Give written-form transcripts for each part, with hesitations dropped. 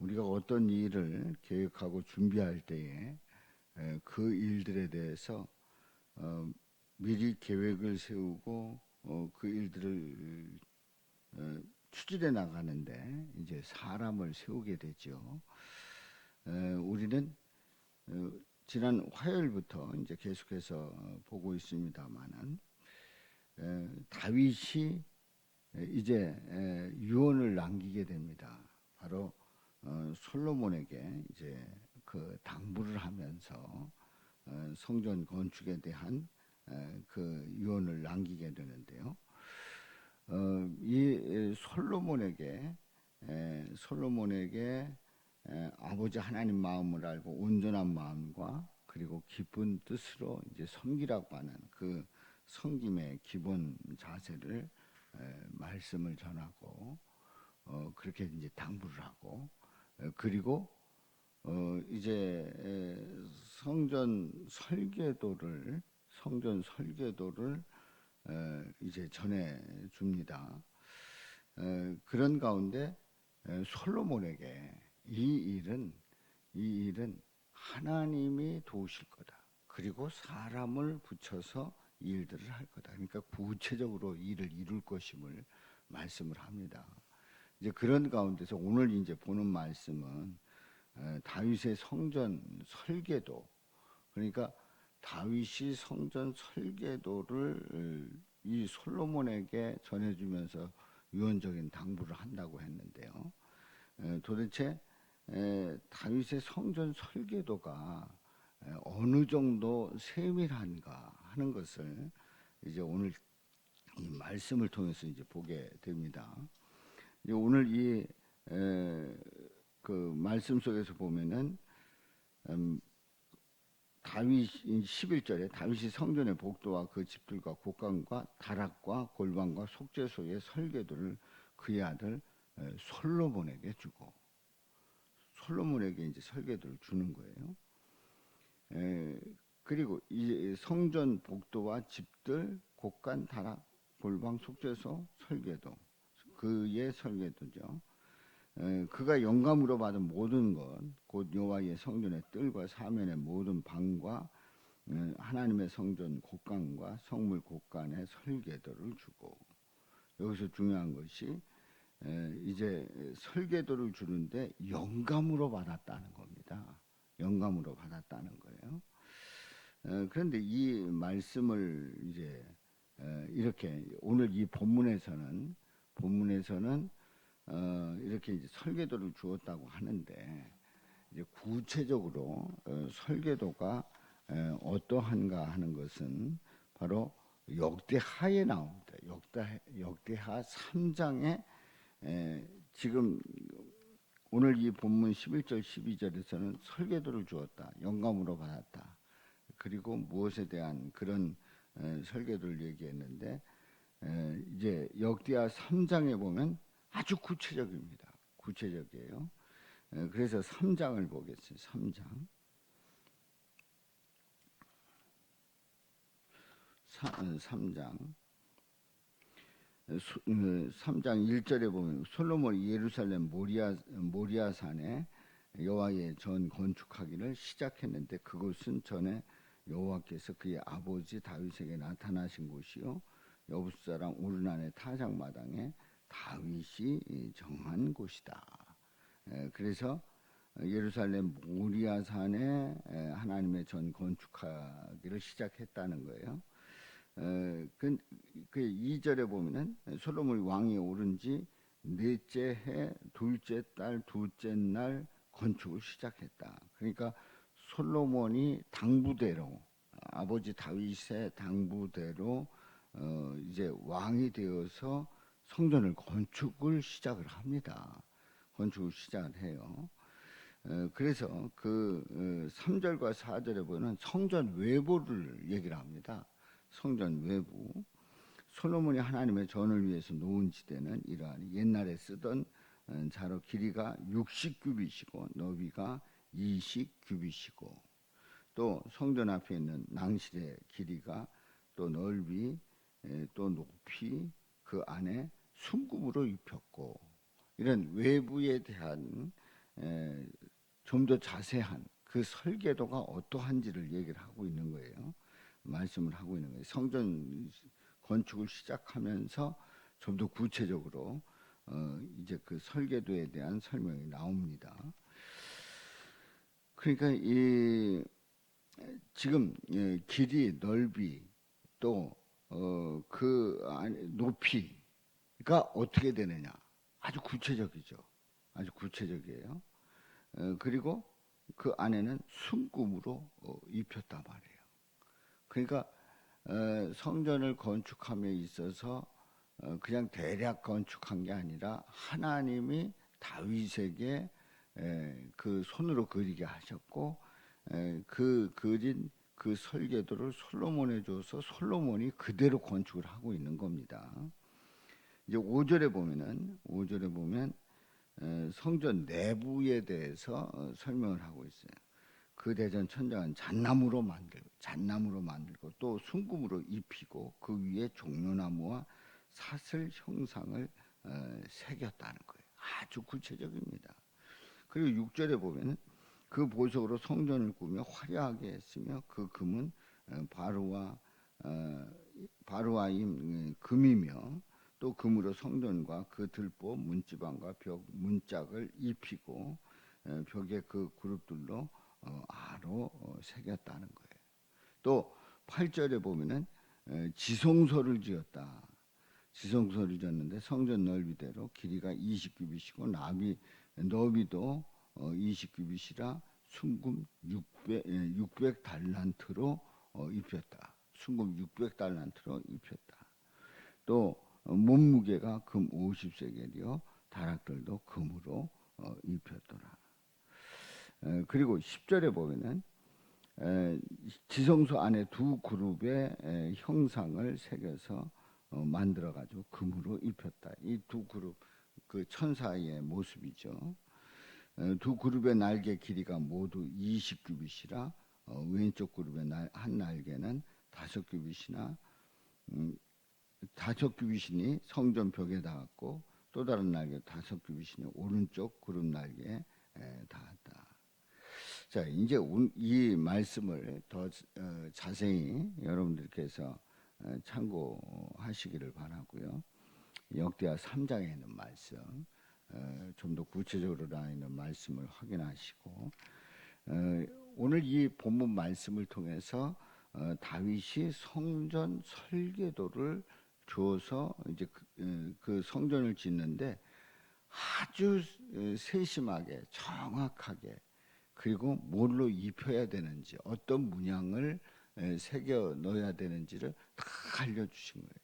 우리가 어떤 일을 계획하고 준비할 때에 그 일들에 대해서 미리 계획을 세우고 그 일들을 추진해 나가는데 이제 사람을 세우게 되죠. 우리는 지난 화요일부터 이제 계속해서 보고 있습니다만은 다윗이 이제 유언을 남기게 됩니다. 바로 솔로몬에게 이제 그 당부를 하면서 성전 건축에 대한 그 유언을 남기게 되는데요. 이 솔로몬에게 아버지 하나님 마음을 알고 온전한 마음과 그리고 기쁜 뜻으로 이제 섬기라고 하는 그 섬김의 기본 자세를 말씀을 전하고 그렇게 이제 당부를 하고 그리고 이제 성전 설계도를 이제 전해 줍니다. 그런 가운데 솔로몬에게 이 일은 하나님이 도우실 거다. 그리고 사람을 붙여서 일들을 할 거다. 그러니까 구체적으로 일을 이룰 것임을 말씀을 합니다. 이제 그런 가운데서 오늘 이제 보는 말씀은 다윗의 성전 설계도, 그러니까 다윗이 성전 설계도를 이 솔로몬에게 전해주면서 유언적인 당부를 한다고 했는데요. 도대체 다윗의 성전 설계도가 어느 정도 세밀한가 하는 것을 이제 오늘 이 말씀을 통해서 이제 보게 됩니다. 이제 오늘 그 말씀 속에서 보면은 다윗 11절에 다윗이 성전의 복도와 그 집들과 곡간과 다락과 골방과 속죄소의 설계도를 그의 아들 솔로몬에게 주고 솔로몬에게 이제 설계도를 주는 거예요. 그리고 이 성전 복도와 집들, 곡간, 다락, 골방, 속죄소, 설계도 그의 설계도죠. 그가 영감으로 받은 모든 것, 곧 여호와의 성전의 뜰과 사면의 모든 방과 하나님의 성전 곡간과 성물 곡간의 설계도를 주고 여기서 중요한 것이 이제 설계도를 주는데 영감으로 받았다는 겁니다. 영감으로 받았다는 거예요. 그런데 이 말씀을 이제 이렇게 오늘 이 본문에서는 이렇게 이제 설계도를 주었다고 하는데 이제 구체적으로 설계도가 어떠한가 하는 것은 바로 역대하에 나옵니다. 역대하 3장에 지금 오늘 이 본문 11절 12절에서는 설계도를 주었다. 영감으로 받았다. 그리고 무엇에 대한 그런 설계도를 얘기했는데 이제 역대하 3장에 보면 아주 구체적입니다. 구체적이에요. 그래서 3장을 보겠습니다. 3장. 3장 1절에 보면 솔로몬이 예루살렘 모리아산에 여호와의 전 건축하기를 시작했는데 그곳은 전에 여호와께서 그의 아버지 다윗에게 나타나신 곳이요 여부스 사람 오르난의 타작마당에 다윗이 정한 곳이다. 그래서 예루살렘 모리아산에 하나님의 전 건축하기를 시작했다는 거예요. 그 2절에 보면은 솔로몬이 왕이 오른 지 넷째 해 둘째 달 둘째 날 건축을 시작했다. 그러니까 솔로몬이 당부대로 아버지 다윗의 당부대로 이제 왕이 되어서 성전을 건축을 시작을 합니다. 건축을 시작을 해요. 그래서 그 3절과 4절에 보면 성전 외부를 얘기를 합니다. 성전 외부. 솔로몬이 하나님의 전을 위해서 놓은 지대는 이러하니 옛날에 쓰던 자로 길이가 60규빗이고 너비가 20규빗이고 또 성전 앞에 있는 낭실의 길이가 또 넓이 또 높이 그 안에 순금으로 입혔고 이런 외부에 대한 좀 더 자세한 그 설계도가 어떠한지를 얘기를 하고 있는 거예요. 말씀을 하고 있는 거예요. 성전 건축을 시작하면서 좀 더 구체적으로 이제 그 설계도에 대한 설명이 나옵니다. 그러니까 이 지금 길이, 넓이 또 그 높이가 어떻게 되느냐 아주 구체적이죠. 아주 구체적이에요. 그리고 그 안에는 순금으로 입혔단 말이에요. 그러니까 성전을 건축함에 있어서 그냥 대략 건축한 게 아니라 하나님이 다윗에게 그 손으로 그리게 하셨고 그 그린 그 설계도를 솔로몬에 줘서 솔로몬이 그대로 건축을 하고 있는 겁니다. 이제 5절에 보면 성전 내부에 대해서 설명을 하고 있어요. 그 대전 천장은 잣나무로 만들고 또 순금으로 입히고 그 위에 종려나무와 사슬 형상을 새겼다는 거예요. 아주 구체적입니다. 그리고 6절에 보면 그 보석으로 성전을 꾸며 화려하게 했으며 그 금은 바루아임 금이며 또 금으로 성전과 그 들보 문지방과 벽 문짝을 입히고 벽에 그 그룹들로 아로 새겼다는 거예요. 또 8절에 보면은 지성소를 지었다. 지성소를 지었는데 성전 넓이대로 길이가 20규빗이고 너비도 20규빗이라 순금 600달란트로 입혔다. 순금 600달란트로 입혔다. 또 몸무게가 금 50세겔이요 다락들도 금으로 입혔더라. 그리고 10절에 보면은 지성소 안에 두 그룹의 형상을 새겨서 만들어 가지고 금으로 입혔다. 이 두 그룹 그 천사의 모습이죠. 두 그룹의 날개 길이가 모두 20규빗이라 왼쪽 그룹의 한 날개는 5규빗이나 5규빗이니 성전 벽에 닿았고 또 다른 날개 5규빗이니 오른쪽 그룹 날개에 닿았다. 자, 이제 이 말씀을 더 자세히 여러분들께서 참고하시기를 바라고요. 역대하 3장에 있는 말씀, 좀 더 구체적으로 나와 있는 말씀을 확인하시고 오늘 이 본문 말씀을 통해서 다윗이 성전 설계도를 줘서 이제 그 성전을 짓는데 아주 세심하게 정확하게 그리고 뭘로 입혀야 되는지 어떤 문양을 새겨 넣어야 되는지를 다 알려주신 거예요.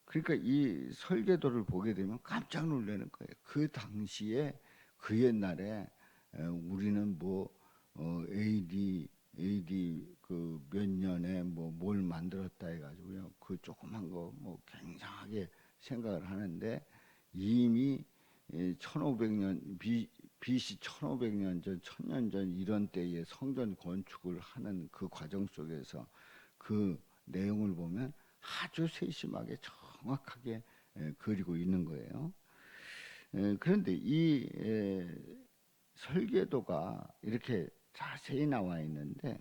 그러니까 이 설계도를 보게 되면 깜짝 놀라는 거예요. 그 당시에 그 옛날에 우리는 뭐 AD 그 몇 년에 뭐 뭘 만들었다 해가지고요. 그 조그만 거 뭐 굉장하게 생각을 하는데 이미 1500년 BC 1500년 전, 1000년 전 이런 때의 성전 건축을 하는 그 과정 속에서 그 내용을 보면 아주 세심하게 정확하게 그리고 있는 거예요. 그런데 이 설계도가 이렇게 자세히 나와 있는데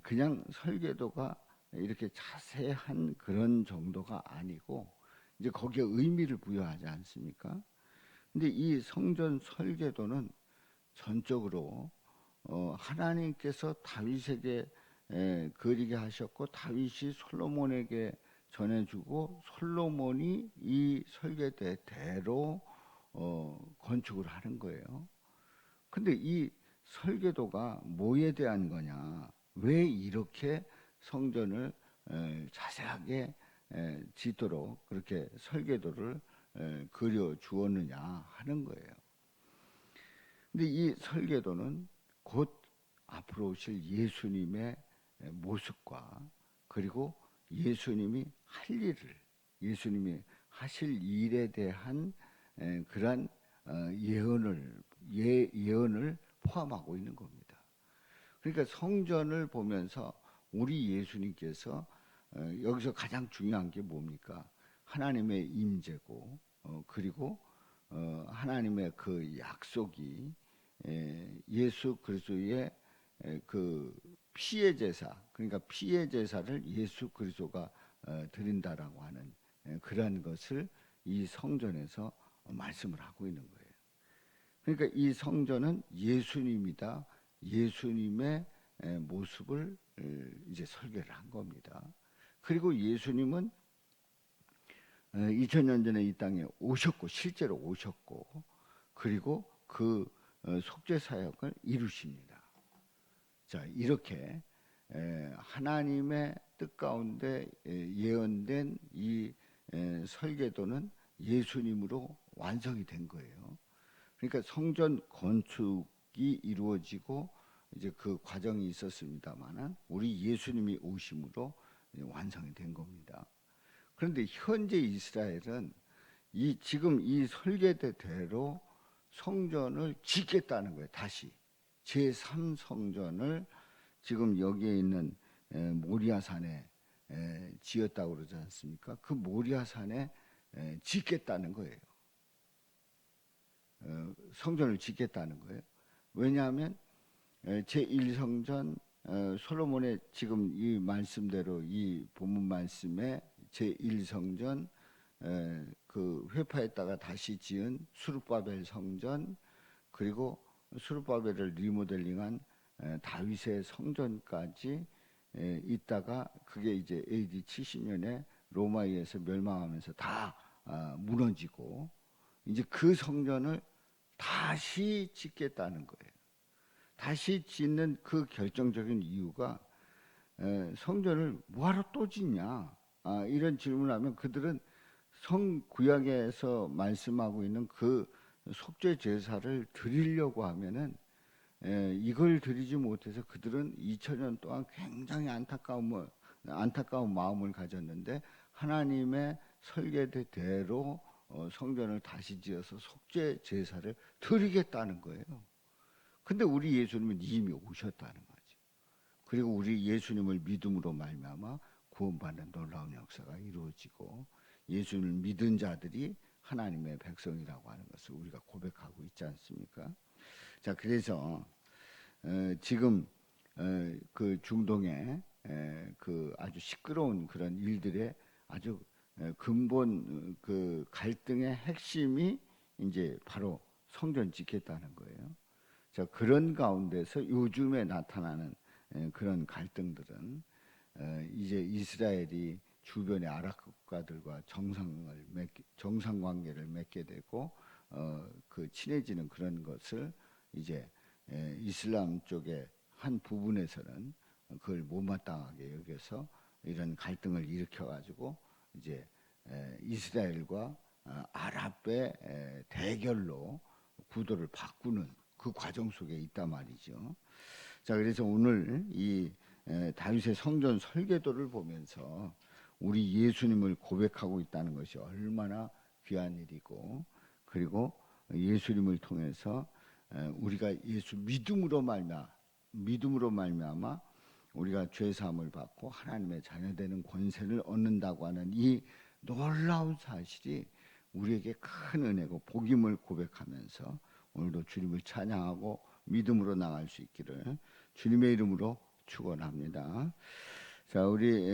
그냥 설계도가 이렇게 자세한 그런 정도가 아니고 이제 거기에 의미를 부여하지 않습니까? 근데 이 성전 설계도는 전적으로 하나님께서 다윗에게 그리게 하셨고 다윗이 솔로몬에게 전해주고 솔로몬이 이 설계대로 건축을 하는 거예요. 근데 이 설계도가 뭐에 대한 거냐? 왜 이렇게 성전을 자세하게 짓도록 그렇게 설계도를 그려 주었느냐 하는 거예요. 근데 이 설계도는 곧 앞으로 오실 예수님의 모습과 그리고 예수님이 예수님이 하실 일에 대한 그러한 예언을 포함하고 있는 겁니다. 그러니까 성전을 보면서 우리 예수님께서 여기서 가장 중요한 게 뭡니까? 하나님의 임재고 그리고 하나님의 그 약속이 예수 그리스도의 그 피의 제사, 그러니까 피의 제사를 예수 그리스도가 드린다라고 하는 그러한 것을 이 성전에서 말씀을 하고 있는 거예요. 그러니까 이 성전은 예수님이다. 예수님의 모습을 이제 설계를 한 겁니다. 그리고 예수님은 2000년 전에 이 땅에 오셨고 실제로 오셨고 그리고 그 속죄 사역을 이루십니다. 자, 이렇게 하나님의 뜻 가운데 예언된 이 설계도는 예수님으로 완성이 된 거예요. 그러니까 성전 건축이 이루어지고 이제 그 과정이 있었습니다만은 우리 예수님이 오심으로 완성이 된 겁니다. 그런데 현재 이스라엘은 지금 이 설계대로 성전을 짓겠다는 거예요. 다시 제3성전을 지금 여기에 있는 모리아산에 지었다고 그러지 않습니까? 그 모리아산에 짓겠다는 거예요. 성전을 짓겠다는 거예요. 왜냐하면 제1성전 솔로몬의 지금 이 말씀대로 이 본문 말씀에 제1성전 그 회파했다가 다시 지은 수르바벨 성전 그리고 수르바벨을 리모델링한 다윗의 성전까지 있다가 그게 이제 AD 70년에 로마에 의해서 멸망하면서 다 무너지고 이제 그 성전을 다시 짓겠다는 거예요. 다시 짓는 그 결정적인 이유가 성전을 뭐하러 또 짓냐 이런 질문을 하면 그들은 성구약에서 말씀하고 있는 그 속죄 제사를 드리려고 하면은 이걸 드리지 못해서 그들은 2000년 동안 굉장히 안타까운 마음을 가졌는데 하나님의 설계대로 성전을 다시 지어서 속죄 제사를 드리겠다는 거예요. 근데 우리 예수님은 이미 오셨다는 거죠. 그리고 우리 예수님을 믿음으로 말미암아 구원받는 놀라운 역사가 이루어지고 예수님을 믿은 자들이 하나님의 백성이라고 하는 것을 우리가 고백하고 있지 않습니까? 자, 그래서 지금 그 중동의 그 아주 시끄러운 그런 일들의 아주 근본 그 갈등의 핵심이 이제 바로 성전 짓겠다는 거예요. 자, 그런 가운데서 요즘에 나타나는 그런 갈등들은 이제 이스라엘이 주변의 아랍 국가들과 정상 관계를 맺게 되고 그 친해지는 그런 것을 이제 이슬람 쪽의 한 부분에서는 그걸 못마땅하게 여겨서 이런 갈등을 일으켜 가지고 이제 이스라엘과 아랍의 대결로 구도를 바꾸는 그 과정 속에 있단 말이죠. 자, 그래서 오늘 이 다윗의 성전 설계도를 보면서 우리 예수님을 고백하고 있다는 것이 얼마나 귀한 일이고 그리고 예수님을 통해서 우리가 예수 믿음으로 말미암아 우리가 죄 사함을 받고 하나님의 자녀 되는 권세를 얻는다고 하는 이 놀라운 사실이 우리에게 큰 은혜고 복임을 고백하면서 오늘도 주님을 찬양하고 믿음으로 나갈 수 있기를 주님의 이름으로 축원합니다. 자, 우리